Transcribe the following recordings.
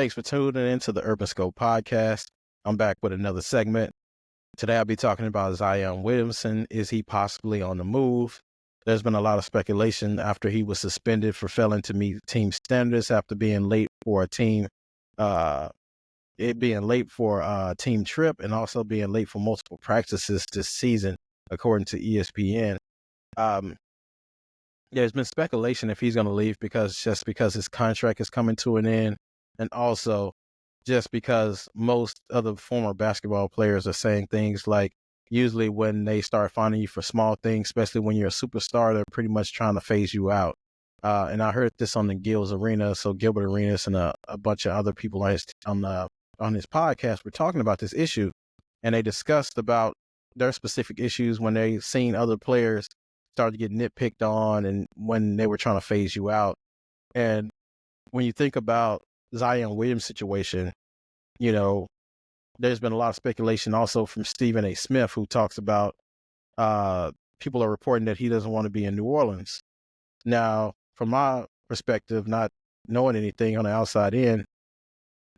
Thanks for tuning into the Urban Scope podcast. I'm back with another segment. Today I'll be talking about Zion Williamson. Is he possibly on the move? There's been a lot of speculation after he was suspended for failing to meet team standards after being late for a team, being late for a team trip and also being late for multiple practices this season, according to ESPN. There's been speculation if he's going to leave because his contract is coming to an end, and also just because most of the former basketball players are saying things like, usually when they start finding you for small things, especially when you're a superstar, they're pretty much trying to phase you out. And I heard this on the Gil's Arena, so Gilbert Arenas and a bunch of other people on his podcast were talking about this issue, and they discussed about their specific issues when they seen other players start to get nitpicked on and when they were trying to phase you out. And when you think about Zion Williams' situation, you know, there's been a lot of speculation also from Stephen A. Smith, who talks about people are reporting that he doesn't want to be in New Orleans. Now, from my perspective, not knowing anything on the outside in,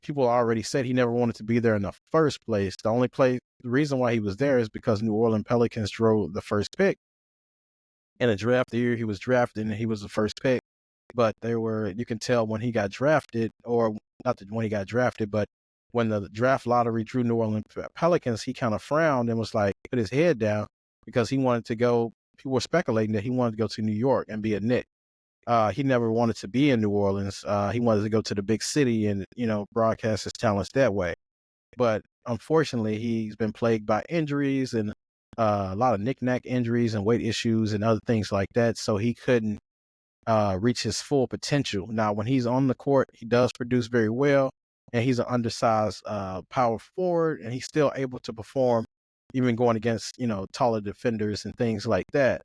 people already said he never wanted to be there in the first place. The reason why he was there is because New Orleans Pelicans drove the first pick. In a draft, the year he was drafted, and he was the first pick. But you can tell when he got drafted, or not when he got drafted, but when the draft lottery drew New Orleans Pelicans, he kind of frowned and was like, put his head down because he wanted to go. People were speculating that he wanted to go to New York and be a Knick. He never wanted to be in New Orleans. He wanted to go to the big city and, broadcast his talents that way. But unfortunately, he's been plagued by injuries and a lot of knick-knack injuries and weight issues and other things like that. So he couldn't reach his full potential. Now, when he's on the court, he does produce very well, and he's an undersized power forward, and he's still able to perform even going against, taller defenders and things like that.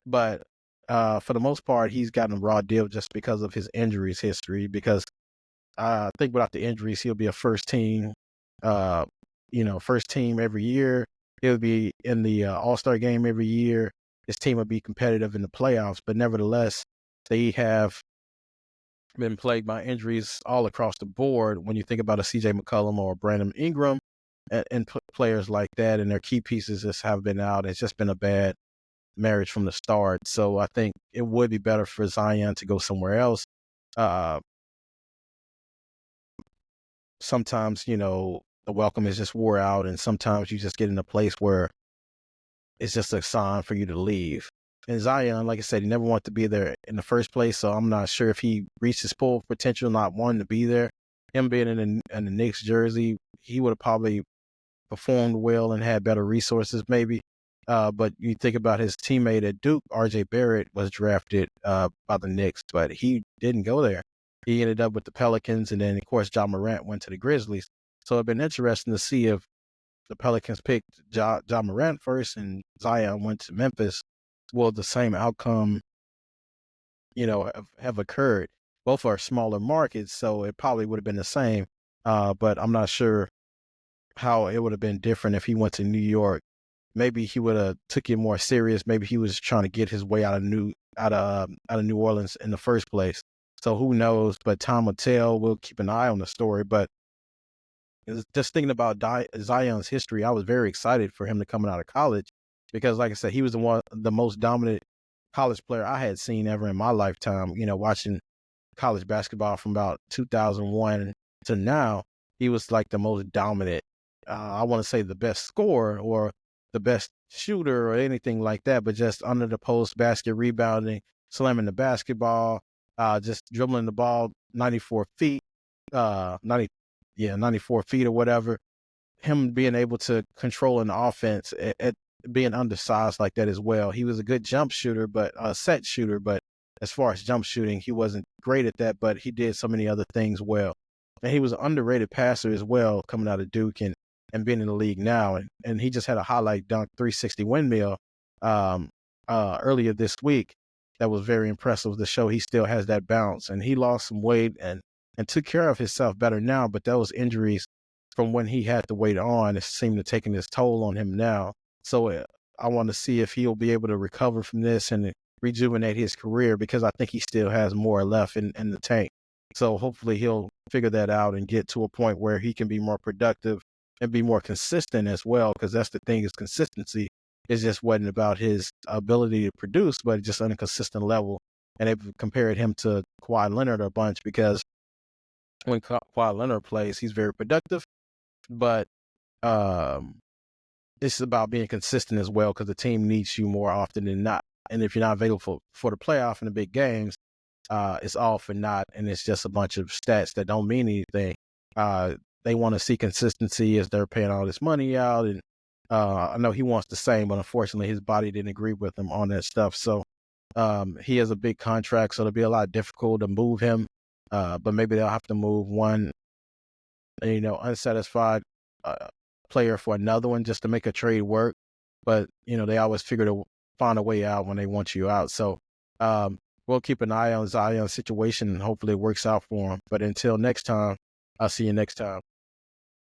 But for the most part, he's gotten a raw deal just because of his injuries history, because I think without the injuries, he'll be a first team every year. He'll be in the All-Star game every year. His team will be competitive in the playoffs, but nevertheless, they have been plagued by injuries all across the board. When you think about a CJ McCollum or Brandon Ingram and players like that, and their key pieces just have been out. It's just been a bad marriage from the start. So I think it would be better for Zion to go somewhere else. Sometimes, the welcome is just wore out, and sometimes you just get in a place where it's just a sign for you to leave. And Zion, like I said, he never wanted to be there in the first place, so I'm not sure if he reached his full potential not wanting to be there. Him being in the Knicks jersey, he would have probably performed well and had better resources maybe. But you think about his teammate at Duke, R.J. Barrett, was drafted by the Knicks, but he didn't go there. He ended up with the Pelicans, and then, of course, Ja Morant went to the Grizzlies. So it'd been interesting to see if the Pelicans picked Ja Morant first and Zion went to Memphis. Will the same outcome, have occurred? Both are smaller markets, so it probably would have been the same. But I'm not sure how it would have been different if he went to New York. Maybe he would have took it more serious. Maybe he was trying to get his way out of New Orleans in the first place. So who knows? But time will tell. We'll keep an eye on the story. But just thinking about Zion's history, I was very excited for him to coming out of college because, like I said, he was the most dominant college player I had seen ever in my lifetime. Watching college basketball from about 2001 to now, he was like the most dominant. I want to say the best scorer or the best shooter or anything like that, but just under the post, basket, rebounding, slamming the basketball, just dribbling the ball 94 feet, 94 feet or whatever. Him being able to control an offense at being undersized like that as well. He was a good jump shooter, but a set shooter. But as far as jump shooting, he wasn't great at that, but he did so many other things well. And he was an underrated passer as well, coming out of Duke and being in the league now. And he just had a highlight dunk 360 windmill earlier this week. That was very impressive to show he still has that bounce. And he lost some weight and took care of himself better now. But those injuries from when he had the weight on, it seemed to taking its toll on him now. So I want to see if he'll be able to recover from this and rejuvenate his career, because I think he still has more left in the tank. So hopefully he'll figure that out and get to a point where he can be more productive and be more consistent as well. Because that's the thing, is consistency. It just wasn't about his ability to produce, but just on a consistent level. And they've compared him to Kawhi Leonard a bunch, because when Kawhi Leonard plays, he's very productive, but um, it's about being consistent as well, because the team needs you more often than not. And if you're not available for the playoff and the big games, it's all for naught, and it's just a bunch of stats that don't mean anything. They want to see consistency as they're paying all this money out, and I know he wants the same, but unfortunately his body didn't agree with him on that stuff. So he has a big contract, so it'll be a lot difficult to move him. But maybe they'll have to move one, unsatisfied player for another one, just to make a trade work. But they always figure to find a way out when they want you out. So we'll keep an eye on Zion's situation, and hopefully it works out for him. But until next time, I'll see you next time.